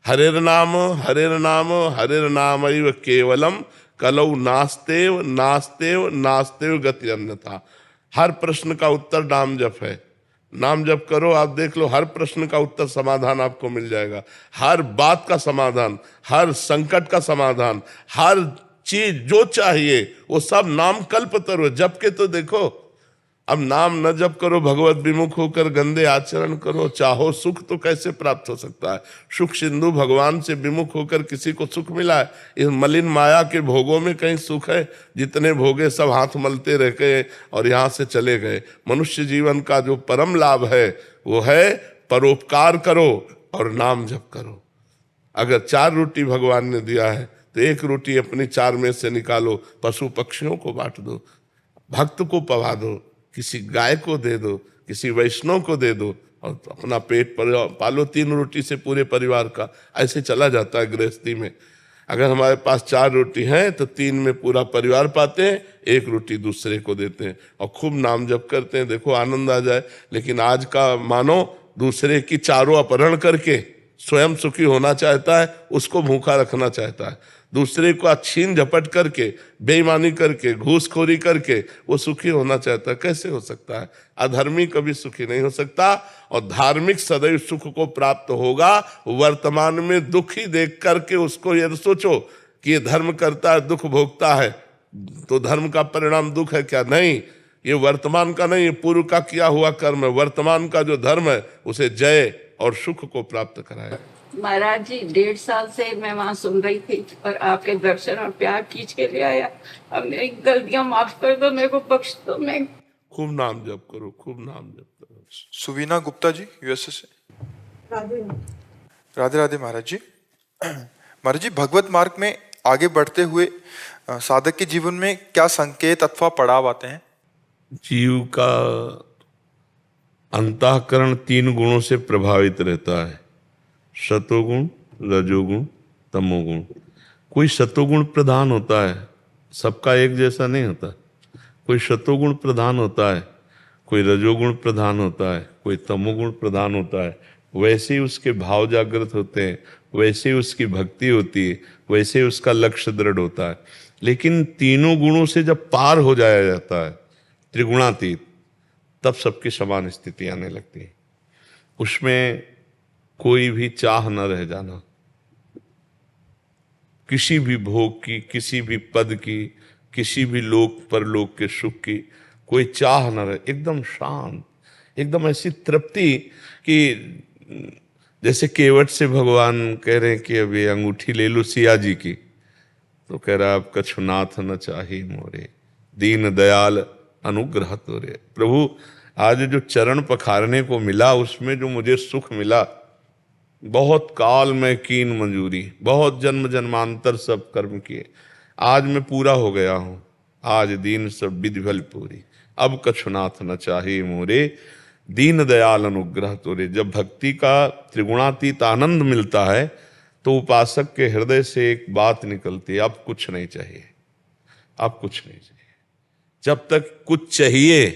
हरेर नाम हरेर नाम हरेर नाम केवलम कलौ नास्तेव नास्तेव नास्तेव गति अन्यथा। हर प्रश्न का उत्तर नाम जप है। नाम जप करो, आप देख लो हर प्रश्न का उत्तर समाधान आपको मिल जाएगा। हर बात का समाधान, हर संकट का समाधान, हर चीज जो चाहिए वो सब नाम कल्पतरु। जप के तो देखो, अब नाम न जप करो, भगवत विमुख होकर गंदे आचरण करो, चाहो सुख तो कैसे प्राप्त हो सकता है। सुख सिंधु भगवान से विमुख होकर किसी को सुख मिला है? इस मलिन माया के भोगों में कहीं सुख है? जितने भोगे सब हाथ मलते रह गए और यहाँ से चले गए। मनुष्य जीवन का जो परम लाभ है वो है परोपकार करो और नाम जप करो। अगर 4 रोटी भगवान ने दिया है तो 1 रोटी अपनी 4 में से निकालो, पशु पक्षियों को बांट दो, भक्त को पवा दो, किसी गाय को दे दो, किसी वैष्णव को दे दो और अपना पेट पालो। 3 रोटी से पूरे परिवार का ऐसे चला जाता है गृहस्थी में। अगर हमारे पास 4 रोटी है तो 3 में पूरा परिवार पाते हैं, 1 रोटी दूसरे को देते हैं और खूब नाम जप करते हैं। देखो आनंद आ जाए। लेकिन आज का मानो दूसरे की चारों अपहरण करके स्वयं सुखी होना चाहता है, उसको भूखा रखना चाहता है। दूसरे को छीन झपट करके, बेईमानी करके, घूसखोरी करके वो सुखी होना चाहता है। कैसे हो सकता है? अधर्मी कभी सुखी नहीं हो सकता। और धार्मिक सदैव सुख को प्राप्त होगा। वर्तमान में दुख ही देख करके उसको यदि सोचो कि ये धर्म करता है, दुख भोगता है, तो धर्म का परिणाम दुख है क्या? नहीं, ये वर्तमान का नहीं, ये पूर्व का किया हुआ कर्म है। वर्तमान का जो धर्म है उसे जय और सुख को प्राप्त कराए। महाराज जी 1.5 साल से मैं वहाँ सुन रही थी और आपके दर्शन और प्यार खींच के ले आया। अब मेरी गलतियां माफ कर दो, मेरे को बख्श दो। मैं खूब नाम जप करो, खूब नाम जप करो। सुवीना गुप्ता जी यूएसए से। राधे राधे महाराज जी। महाराज जी, भगवत मार्ग में आगे बढ़ते हुए साधक के जीवन में क्या संकेत अथवा पड़ाव आते हैं? जीव का अंतःकरण 3 गुणों से प्रभावित रहता है, सतोगुण, रजोगुण, तमोगुण। कोई सतोगुण प्रधान होता है, सबका एक जैसा नहीं होता। कोई सतोगुण प्रधान होता है, कोई रजोगुण प्रधान होता है, कोई तमोगुण प्रधान होता है। वैसे ही उसके भाव जागृत होते हैं, वैसे ही उसकी भक्ति होती है, वैसे ही उसका लक्ष्य दृढ़ होता है। लेकिन तीनों गुणों से जब पार हो जाया जाता है, त्रिगुणातीत, तब सबकी समान स्थिति आने लगती है। उसमें कोई भी चाह न रह जाना, किसी भी भोग की, किसी भी पद की, किसी भी लोक परलोक के सुख की कोई चाह न रहे। एकदम शांत, एकदम ऐसी तृप्ति कि जैसे केवट से भगवान कह रहे हैं कि अब ये अंगूठी ले लो सिया जी की, तो कह रहा अब कछुनाथ न चाही मोरे, दीन दयाल अनुग्रह तोरे। प्रभु आज जो चरण पखारने को मिला, उसमें जो मुझे सुख मिला, बहुत काल में कीन मंजूरी, बहुत जन्म जन्मांतर सब कर्म किए, आज मैं पूरा हो गया हूं। आज दीन सब विधि भल पूरी, अब कछुनाथ न चाहे मोरे, दीन दयाल अनुग्रह तोरे। जब भक्ति का त्रिगुणातीत आनंद मिलता है तो उपासक के हृदय से एक बात निकलती है, अब कुछ नहीं चाहिए, अब कुछ नहीं चाहिए। जब तक कुछ चाहिए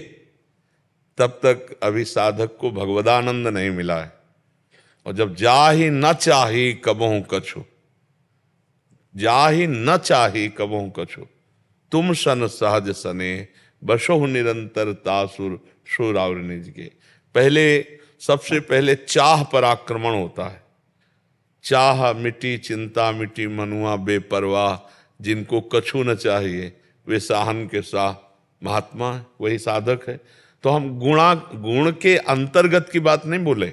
तब तक अभी साधक को भगवदानंद नहीं मिला है। और जब जा ही न चाही कबहू कछु, जा ही न चाही कबहू कछु, तुम सन सहज सने बसो निरंतर तासुर शोरावर निज के। पहले सबसे पहले चाह पर आक्रमण होता है। चाह मिटी चिंता मिटी मनुआ बेपरवाह, जिनको कछु न चाहिए वे साहन के साह महात्मा है, वही साधक है। तो हम गुण के अंतर्गत की बात नहीं बोले।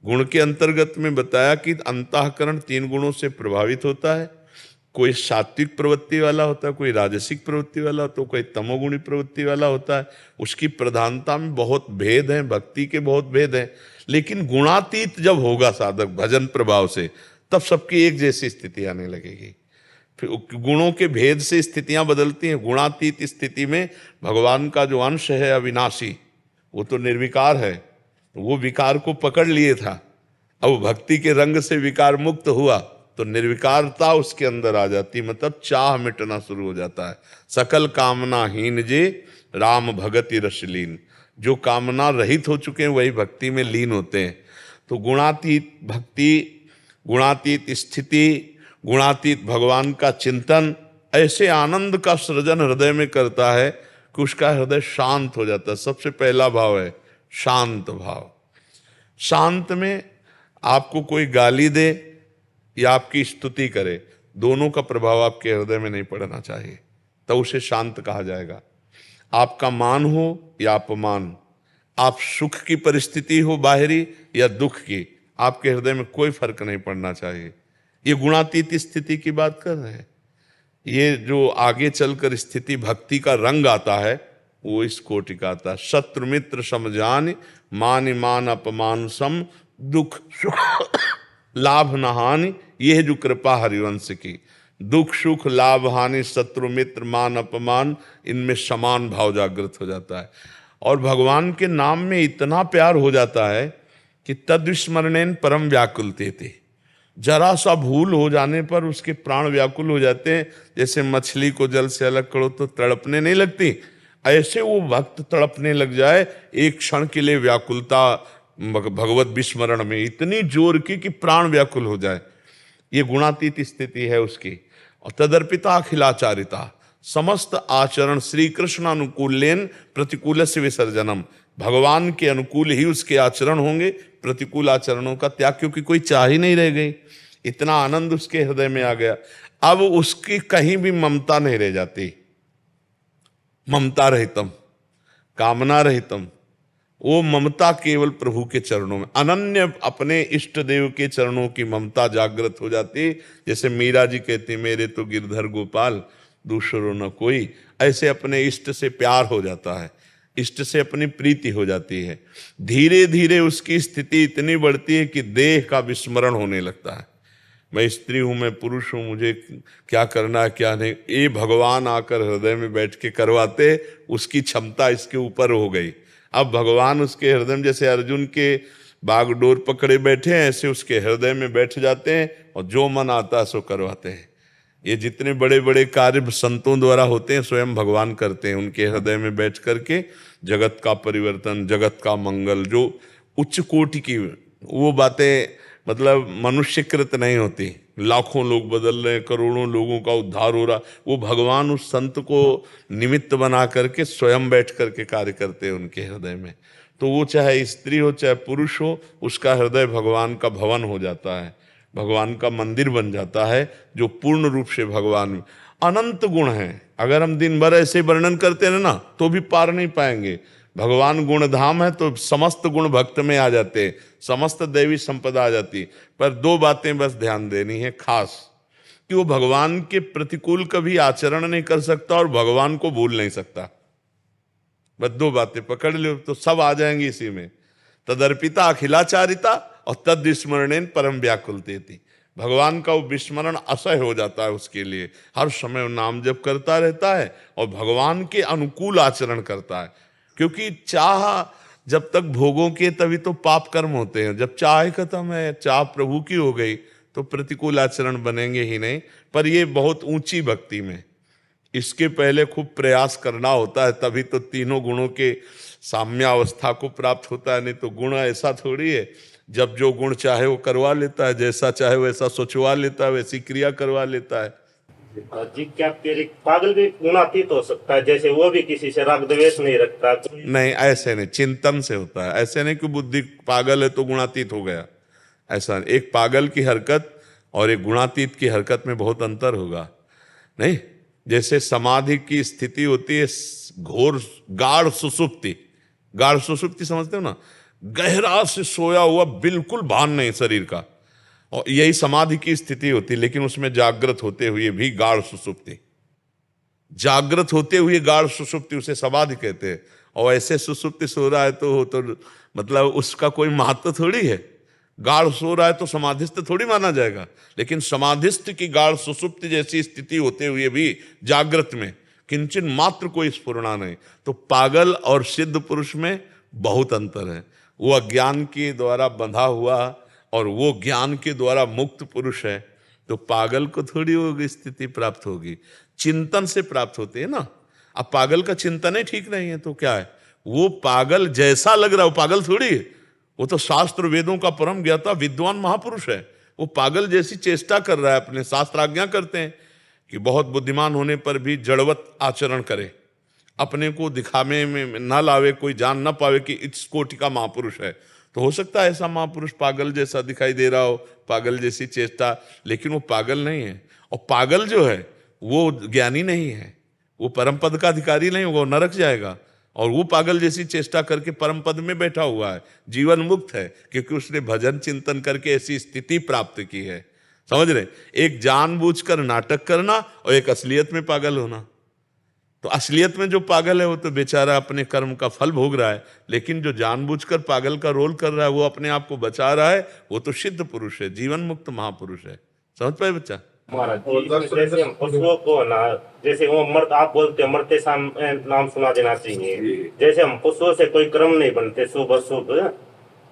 गुण के अंतर्गत में बताया कि अंतःकरण 3 गुणों से प्रभावित होता है। कोई सात्विक प्रवृत्ति वाला होता है, कोई राजसिक प्रवृत्ति वाला होता है, कोई तमोगुणी प्रवृत्ति वाला होता है। उसकी प्रधानता में बहुत भेद है, भक्ति के बहुत भेद हैं। लेकिन गुणातीत जब होगा साधक भजन प्रभाव से, तब सबकी एक जैसी स्थिति आने लगेगी। फिर गुणों के भेद से स्थितियां बदलती हैं। गुणातीत स्थिति में भगवान का जो अंश है अविनाशी, वो तो निर्विकार है, वो विकार को पकड़ लिए था। अब भक्ति के रंग से विकार मुक्त हुआ तो निर्विकारता उसके अंदर आ जाती, मतलब चाह मिटना शुरू हो जाता है। सकल कामना हीन जे राम भगति रसलीन, जो कामना रहित हो चुके हैं वही भक्ति में लीन होते हैं। तो गुणातीत भक्ति, गुणातीत स्थिति, गुणातीत भगवान का चिंतन ऐसे आनंद का सृजन हृदय में करता है कि उसका हृदय शांत हो जाता है। सबसे पहला भाव है शांत भाव। शांत में आपको कोई गाली दे या आपकी स्तुति करे, दोनों का प्रभाव आपके हृदय में नहीं पड़ना चाहिए, तो उसे शांत कहा जाएगा। आपका मान हो या अपमान, आप सुख की परिस्थिति हो बाहरी या दुख की, आपके हृदय में कोई फर्क नहीं पड़ना चाहिए। ये गुणातीत स्थिति की बात कर रहे हैं। ये जो आगे चलकर स्थिति भक्ति का रंग आता है वो इस कोटि का आता है। शत्रु मित्र समझान, मान मान अपमान सम, दुख सुख लाभ न हानि, ये है जो कृपा हरिवंश की। दुख सुख लाभ हानि शत्रु मित्र मान अपमान, इनमें समान भाव जागृत हो जाता है। और भगवान के नाम में इतना प्यार हो जाता है कि तद्विस्मरणेन परम व्याकुलते थे। जरा सा भूल हो जाने पर उसके प्राण व्याकुल हो जाते हैं। जैसे मछली को जल से अलग करो तो तड़पने नहीं लगती, ऐसे वो भक्त तड़पने लग जाए एक क्षण के लिए व्याकुलता भगवत विस्मरण में इतनी जोर की कि प्राण व्याकुल हो जाए। ये गुणातीत स्थिति है उसकी। और तदर्पिता अखिलाचारिता, समस्त आचरण श्री कृष्ण अनुकूलेन प्रतिकूल से विसर्जनम, भगवान के अनुकूल ही उसके आचरण होंगे, प्रतिकूल आचरणों का त्याग, क्योंकि कोई चाह ही नहीं रह गई। इतना आनंद उसके हृदय में आ गया। अब उसकी कहीं भी ममता नहीं रह जाती। ममता रहितम, कामना रहितम, वो ममता केवल प्रभु के चरणों में, अनन्य अपने इष्ट देव के चरणों की ममता जागृत हो जाती। जैसे मीरा जी कहती मेरे तो गिरधर गोपाल दूसरो न कोई, ऐसे अपने इष्ट से प्यार हो जाता है, इष्ट से अपनी प्रीति हो जाती है। धीरे धीरे उसकी स्थिति इतनी बढ़ती है कि देह का विस्मरण होने लगता है। मैं स्त्री हूं, मैं पुरुष हूं, मुझे क्या करना है क्या नहीं, ये भगवान आकर हृदय में बैठ के करवाते, उसकी क्षमता इसके ऊपर हो गई। अब भगवान उसके हृदय में, जैसे अर्जुन के बागडोर पकड़े बैठे हैं, ऐसे उसके हृदय में बैठ जाते हैं और जो मन आता है सो करवाते हैं। ये जितने बड़े बड़े कार्य संतों द्वारा होते हैं स्वयं भगवान करते हैं। उनके हृदय में बैठ करके जगत का परिवर्तन, जगत का मंगल, जो उच्च कोटि की वो बातें, मतलब मनुष्यकृत नहीं होती। लाखों लोग बदल रहे हैं, करोड़ों लोगों का उद्धार हो रहा, वो भगवान उस संत को निमित्त बना करके स्वयं बैठ करके कार्य करते हैं उनके हृदय में। तो वो चाहे स्त्री हो चाहे पुरुष हो, उसका हृदय भगवान का भवन हो जाता है, भगवान का मंदिर बन जाता है, जो पूर्ण रूप से भगवान में अनंत गुण हैं। अगर हम दिन भर ऐसे वर्णन करते हैं ना तो भी पार नहीं पाएंगे। भगवान गुणधाम है तो समस्त गुण भक्त में आ जाते हैं, समस्त दैवी संपदा आ जाती। पर 2 बातें बस ध्यान देनी है खास, कि वो भगवान के प्रतिकूल कभी आचरण नहीं कर सकता और भगवान को भूल नहीं सकता। बस 2 बातें पकड़ लो तो सब आ जाएंगी इसी में। तदर्पिता अखिलाचारिता और तद विस्मरणेन परम व्याकुलते थी। भगवान का वो विस्मरण असह्य हो जाता है उसके लिए, हर समय नाम जप करता रहता है और भगवान के अनुकूल आचरण करता है। क्योंकि चाह जब तक भोगोगे तभी तो पाप कर्म होते हैं। जब चाह खत्म है, चाह प्रभु की हो गई, तो प्रतिकूल आचरण बनेंगे ही नहीं। पर ये बहुत ऊंची भक्ति में, इसके पहले खूब प्रयास करना होता है, तभी तो तीनों गुणों के साम्यावस्था को प्राप्त होता है। नहीं तो गुण ऐसा थोड़ी है, जब जो गुण चाहे वो करवा लेता है, जैसा चाहे वैसा सोचवा लेता है, वैसी क्रिया करवा लेता है। जी क्या फिर एक पागल भी गुणातीत हो सकता है, जैसे वो भी किसी से राग द्वेष नहीं रखता? नहीं, ऐसे नहीं, चिंतन से होता है। ऐसे नहीं कि बुद्धि पागल है तो गुणातीत हो गया, ऐसा नहीं। एक पागल की हरकत और एक गुणातीत की हरकत में बहुत अंतर होगा। नहीं, जैसे समाधि की स्थिति होती है घोर गाढ़ सुसुप्ति, गाढ़ सुसुप्ति समझते हो ना, गहरा से सोया हुआ, बिल्कुल भान नहीं शरीर का, और यही समाधि की स्थिति होती है। लेकिन उसमें जागृत होते हुए भी गाढ़ सुसुप्ति, जागृत होते हुए गाढ़ सुसुप्ति, उसे समाधि कहते हैं। और ऐसे सुसुप्ति सो रहा है तो मतलब उसका कोई महत्व थोड़ी है। गाढ़ सो रहा है तो समाधिस्थ थोड़ी माना जाएगा। लेकिन समाधिस्थ की गाढ़ सुसुप्ति जैसी स्थिति होते हुए भी जागृत में किंचन मात्र कोई स्फुरना नहीं। तो पागल और सिद्ध पुरुष में बहुत अंतर है। वो अज्ञान के द्वारा बंधा हुआ और वो ज्ञान के द्वारा मुक्त पुरुष है। तो पागल को थोड़ी वो स्थिति प्राप्त होगी, चिंतन से प्राप्त होती है ना। अब पागल का चिंतन ही ठीक नहीं है तो क्या है, वो पागल जैसा लग रहा है वो पागल थोड़ी है। वो तो शास्त्र वेदों का परम ज्ञाता विद्वान महापुरुष है। वो पागल जैसी चेष्टा कर रहा है। अपने शास्त्र आज्ञा करते हैं कि बहुत बुद्धिमान होने पर भी जड़वत आचरण करे, अपने को दिखावे में न लावे, कोई जान न पावे कि इस कोटि का महापुरुष है। तो हो सकता है ऐसा महापुरुष पागल जैसा दिखाई दे रहा हो, पागल जैसी चेष्टा, लेकिन वो पागल नहीं है। और पागल जो है वो ज्ञानी नहीं है, वो परम पद का अधिकारी नहीं होगा, वो नरक जाएगा। और वो पागल जैसी चेष्टा करके परम पद में बैठा हुआ है, जीवन मुक्त है, क्योंकि उसने भजन चिंतन करके ऐसी स्थिति प्राप्त की है। समझ रहे, एक जानबूझकर नाटक करना और एक असलियत में पागल होना। तो असलियत में जो पागल है वो तो बेचारा अपने कर्म का फल भोग रहा है, लेकिन जो जानबूझकर पागल का रोल कर रहा है वो अपने आप को बचा रहा है, वो तो सिद्ध पुरुष है, जीवन मुक्त महापुरुष है। समझ पाए बच्चा? महाराज जैसे हम पशुओं को ना, जैसे वो मरते, आप बोलते हैं मरते शाम नाम सुना देना चाहिए। जैसे हम पशुओं से कोई क्रम नहीं बनते शुभ अशुभ,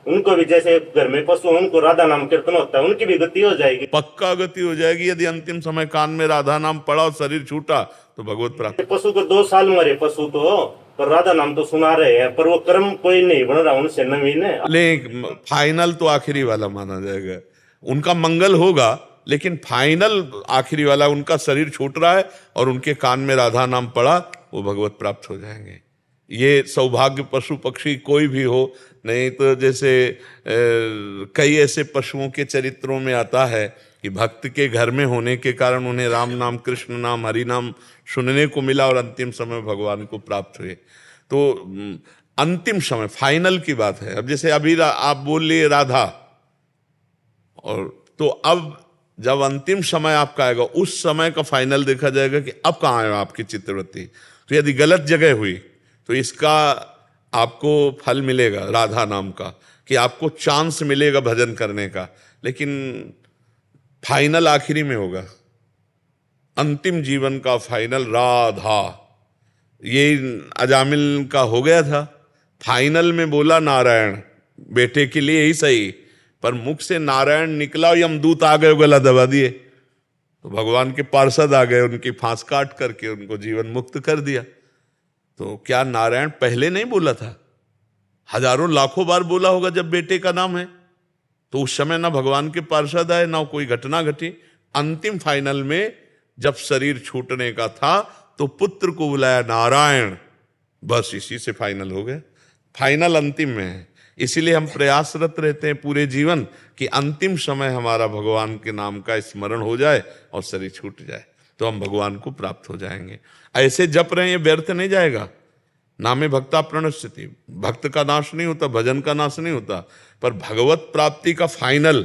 उनको भी जैसे घर में पशु, उनको राधा नाम कीर्तन होता है, उनकी भी गति हो जाएगी। पक्का गति हो जाएगी। यदि अंतिम समय कान में राधा नाम पड़ा और शरीर छूटा तो भगवत प्राप्त। पशु को 2 साल मरे पशु तो, पर राधा नाम तो सुना रहे हैं, पर वो कर्म कोई नहीं बन रहा उनसे नवीन है। लेकिन फाइनल तो आखिरी वाला माना जाएगा। उनका मंगल होगा, लेकिन फाइनल आखिरी वाला, उनका शरीर छूट रहा है और उनके कान में राधा नाम पड़ा, वो भगवत प्राप्त हो जाएंगे। ये सौभाग्य पशु पक्षी कोई भी हो। नहीं तो जैसे कई ऐसे पशुओं के चरित्रों में आता है कि भक्त के घर में होने के कारण उन्हें राम नाम, कृष्ण नाम, हरि नाम सुनने को मिला और अंतिम समय भगवान को प्राप्त हुए। तो अंतिम समय फाइनल की बात है। अब जैसे अभी आप बोल लिए राधा, और तो अब जब अंतिम समय आपका आएगा उस समय का फाइनल देखा जाएगा कि अब कहाँ है आपकी चित्रवृत्ति। तो यदि गलत जगह हुई तो इसका आपको फल मिलेगा राधा नाम का, कि आपको चांस मिलेगा भजन करने का, लेकिन फाइनल आखिरी में होगा। अंतिम जीवन का फाइनल राधा। ये अजामिल का हो गया था, फाइनल में बोला नारायण, बेटे के लिए ही सही, पर मुख से नारायण निकला, यमदूत आ गए, गला दबा दिए। तो भगवान के पार्षद आ गए, उनकी फांस काट करके उनको जीवन मुक्त कर दिया। तो क्या नारायण पहले नहीं बोला था? हजारों लाखों बार बोला होगा जब बेटे का नाम है। तो उस समय ना भगवान के पार्षद आए, ना कोई घटना घटी। अंतिम फाइनल में जब शरीर छूटने का था तो पुत्र को बुलाया नारायण, बस इसी से फाइनल हो गया। फाइनल अंतिम में है। इसीलिए हम प्रयासरत रहते हैं पूरे जीवन कि अंतिम समय हमारा भगवान के नाम का स्मरण हो जाए और शरीर छूट जाए, तो हम भगवान को प्राप्त हो जाएंगे। ऐसे जप रहे, ये व्यर्थ नहीं जाएगा। नामे भक्ता प्रणश्यति, भक्त का नाश नहीं होता, भजन का नाश नहीं होता, पर भगवत प्राप्ति का फाइनल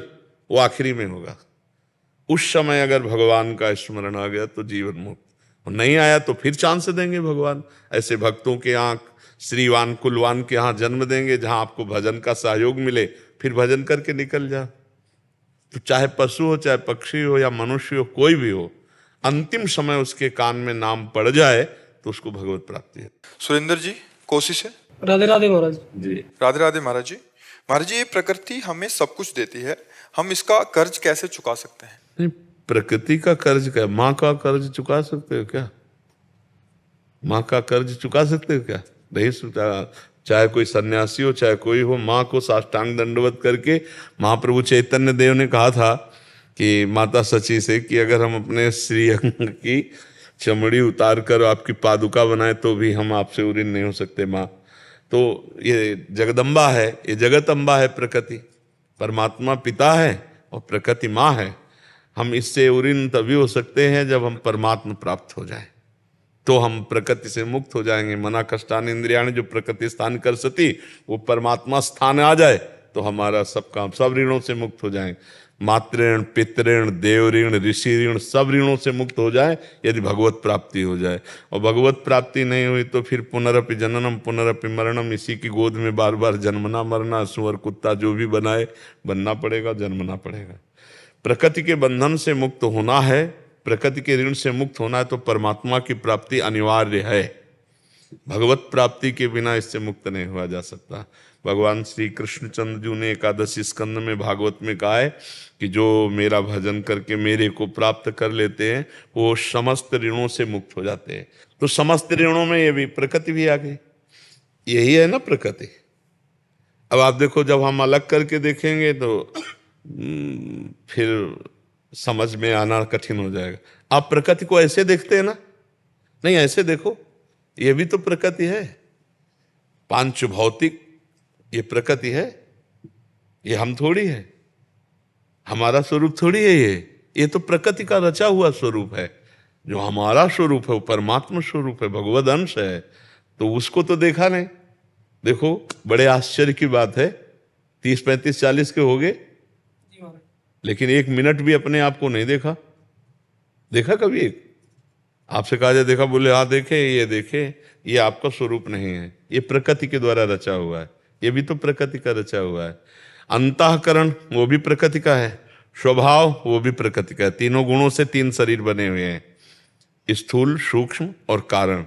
वो आखिरी में होगा। उस समय अगर भगवान का स्मरण आ गया तो जीवन मुक्त, और नहीं आया तो फिर चांस देंगे भगवान। ऐसे भक्तों के यहाँ, श्रीवान कुलवान के यहाँ जन्म देंगे जहाँ आपको भजन का सहयोग मिले, फिर भजन करके निकल जा। तो चाहे पशु हो, चाहे पक्षी हो या मनुष्य हो, कोई भी हो, अंतिम समय उसके कान में नाम पड़ जाए तो उसको भगवत प्राप्ति है। सुरेंद्र जी कोसी से। राधे राधे महाराज जी। राधे राधे महाराज जी। महाराज जी, ये प्रकृति हमें सब कुछ देती है, हम इसका कर्ज कैसे चुका सकते हैं? नहीं, प्रकृति का कर्ज क्या? माँ का कर्ज चुका सकते हो क्या? माँ का कर्ज चुका सकते हो क्या? नहीं चुका। चाहे कोई सन्यासी हो, चाहे कोई हो, माँ को साष्टांग दंडवत करके, महाप्रभु चैतन्य देव ने कहा था कि माता सची से कि अगर हम अपने श्रीअंग की चमड़ी उतार कर आपकी पादुका बनाए तो भी हम आपसे उरीन नहीं हो सकते माँ। तो ये जगदम्बा है, ये जगत अम्बा है प्रकृति, परमात्मा पिता है और प्रकृति माँ है। हम इससे उरीन तभी हो सकते हैं जब हम परमात्मा प्राप्त हो जाए, तो हम प्रकृति से मुक्त हो जाएंगे। मना कष्टान इंद्रियाण, जो प्रकृति स्थान कर सती वो परमात्मा स्थान आ जाए तो हमारा सब काम, सब ऋणों से मुक्त हो जाएंगे। मातृ ऋण, पितृ ऋण, देव ऋण, ऋषि ऋण, सब ऋणों से मुक्त हो जाए यदि भगवत प्राप्ति हो जाए। और भगवत प्राप्ति नहीं हुई तो फिर पुनरपि जननम पुनरपि मरणम, इसी की गोद में बार बार जन्मना मरना, सुअर कुत्ता जो भी बनाए बनना पड़ेगा, जन्मना पड़ेगा। प्रकृति के बंधन से मुक्त होना है, प्रकृति के ऋण से मुक्त होना है तो परमात्मा की प्राप्ति अनिवार्य है। भगवत प्राप्ति के बिना इससे मुक्त नहीं हुआ जा सकता। भगवान श्री कृष्णचंद्र जी ने एकादशी स्कंद में भागवत में कहा है कि जो मेरा भजन करके मेरे को प्राप्त कर लेते हैं वो समस्त ऋणों से मुक्त हो जाते हैं। तो समस्त ऋणों में ये भी प्रकृति भी आ गई, यही है ना प्रकृति। अब आप देखो, जब हम अलग करके देखेंगे तो फिर समझ में आना कठिन हो जाएगा। आप प्रकृति को ऐसे देखते हैं ना, नहीं ऐसे देखो, ये भी तो प्रकृति है। पांच भौतिक ये प्रकृति है, ये हम थोड़ी है, हमारा स्वरूप थोड़ी है। ये तो प्रकृति का रचा हुआ स्वरूप है। जो हमारा स्वरूप है वो परमात्मा स्वरूप है, भगवद अंश है। तो उसको तो देखा नहीं। देखो बड़े आश्चर्य की बात है, 30, 35, 40 के हो गए लेकिन 1 मिनट भी अपने आप को नहीं देखा। देखा कभी? एक आपसे कहा जाए देखा, बोले हाँ देखे, ये आपका स्वरूप नहीं है, ये प्रकृति के द्वारा रचा हुआ है। ये भी तो प्रकृति का रचा हुआ है। अंतःकरण वो भी प्रकृति का है, स्वभाव वो भी प्रकृति का है। तीनों गुणों से 3 शरीर बने हुए हैं, स्थूल, सूक्ष्म और कारण।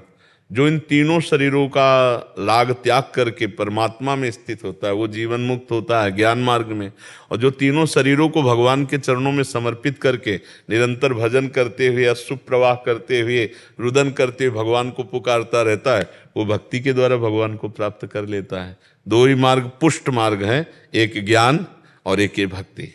जो इन तीनों शरीरों का लाग त्याग करके परमात्मा में स्थित होता है वो जीवन मुक्त होता है ज्ञान मार्ग में। और जो तीनों शरीरों को भगवान के चरणों में समर्पित करके निरंतर भजन करते हुए, अश्रु प्रवाह करते हुए, रुदन करते हुए भगवान को पुकारता रहता है, वो भक्ति के द्वारा भगवान को प्राप्त कर लेता है। 2 ही मार्ग पुष्ट मार्ग हैं, एक ज्ञान और एक ये भक्ति।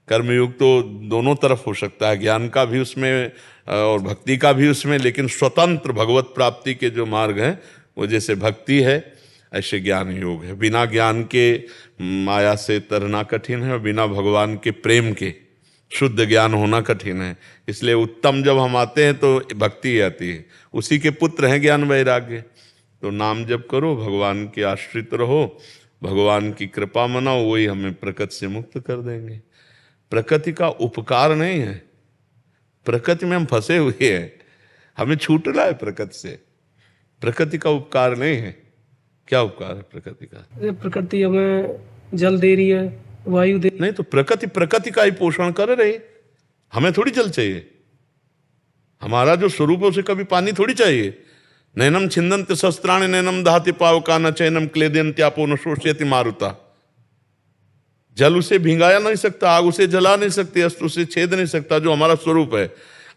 कर्मयुग तो दोनों तरफ हो सकता है, ज्ञान का भी उसमें और भक्ति का भी उसमें, लेकिन स्वतंत्र भगवत प्राप्ति के जो मार्ग हैं वो जैसे भक्ति है ऐसे ज्ञान योग है। बिना ज्ञान के माया से तरना कठिन है और बिना भगवान के प्रेम के शुद्ध ज्ञान होना कठिन है। इसलिए उत्तम जब हम आते हैं तो भक्ति आती है, उसी के पुत्र हैं ज्ञान वैराग्य। तो नाम जप करो, भगवान के आश्रित रहो, भगवान की कृपा मनाओ, वही हमें प्रकृति से मुक्त कर देंगे। प्रकृति का उपकार नहीं है, प्रकृति में हम फंसे हुए हैं, हमें छूटना है प्रकृति से। प्रकृति का उपकार नहीं है। क्या उपकार है प्रकृति का? प्रकृति हमें जल दे रही है, वायु दे नहीं तो प्रकृति का ही पोषण कर रही, हमें थोड़ी जल चाहिए। हमारा जो स्वरूप है उसे कभी पानी थोड़ी चाहिए। नैनम छिंदन्ति शस्त्राणि नैनम दहति पावका न चैनम क्लेदयन्त्यापो न शोषयति मारुता। जल उसे भिंगाया नहीं सकता, आग उसे जला नहीं सकती, अस्त्र उसे छेद नहीं सकता, जो हमारा स्वरूप है।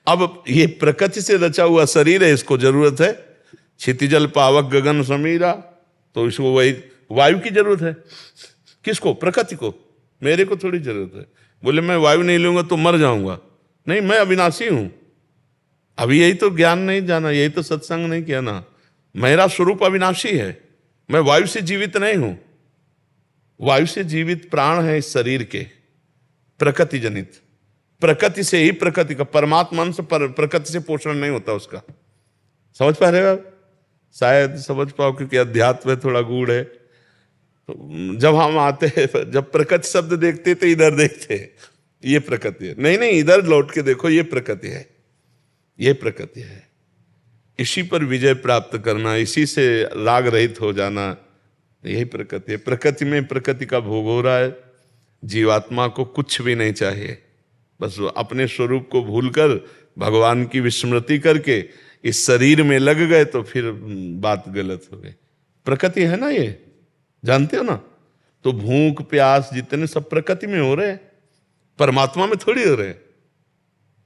अब ये प्रकृति से रचा हुआ शरीर है, इसको जरूरत है क्षितिजल पावक गगन समीरा, तो इसको वही वायु की जरूरत है। किसको? प्रकृति को। मेरे को थोड़ी जरूरत है। बोले मैं वायु नहीं लूंगा तो मर जाऊंगा, नहीं, मैं अविनाशी हूं। अभी यही तो ज्ञान नहीं जाना, यही तो सत्संग नहीं किया ना। मेरा स्वरूप अविनाशी है, मैं वायु से जीवित नहीं हूं। वायु से जीवित प्राण है इस शरीर के, प्रकृति जनित। प्रकृति से ही प्रकृति का, परमात्मा से प्रकृति से पोषण नहीं होता उसका। समझ पा रहे हो आप? शायद समझ पाओ, क्योंकि अध्यात्म में थोड़ा गूढ़ है। तो जब हम आते हैं, जब प्रकृति शब्द देखते तो इधर देखते हैं, ये प्रकृति है। नहीं, इधर लौट के देखो, ये प्रकृति है, ये प्रकृति है। इसी पर विजय प्राप्त करना, इसी से राग रहित हो जाना, यही प्रकृति है। प्रकृति में प्रकृति का भोग हो रहा है। जीवात्मा को कुछ भी नहीं चाहिए, बस अपने स्वरूप को भूलकर भगवान की विस्मृति करके इस शरीर में लग गए तो फिर बात गलत हो गई। प्रकृति है ना, ये जानते हो ना। तो भूख प्यास जितने सब प्रकृति में हो रहे हैं, परमात्मा में थोड़ी हो रहे हैं,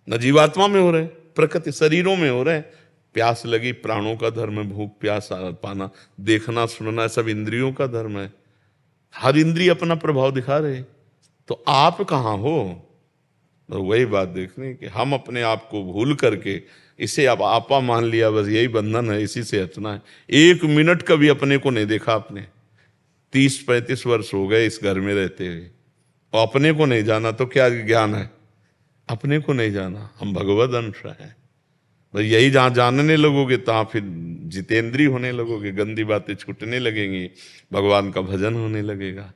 न जीवात्मा में हो रहे हैं, प्रकृति शरीरों में हो रहे हैं। प्यास लगी, प्राणों का धर्म है, भूख प्यास पाना, देखना सुनना सब इंद्रियों का धर्म है। हर इंद्रिय अपना प्रभाव दिखा रहे। तो आप कहाँ हो? तो वही बात देखनी कि हम अपने आप को भूल करके इसे अब आपा मान लिया, बस यही बंधन है, इसी से हटना है। 1 मिनट कभी अपने को नहीं देखा आपने, 30-35 वर्ष हो गए इस घर में रहते हुए, और अपने को नहीं जाना तो क्या ज्ञान है? अपने को नहीं जाना, हम भगवद अंश हैं। बस यही जहाँ जानने लगोगे तहाँ फिर जितेंद्रीय होने लगोगे, गंदी बातें छूटने लगेंगी, भगवान का भजन होने लगेगा।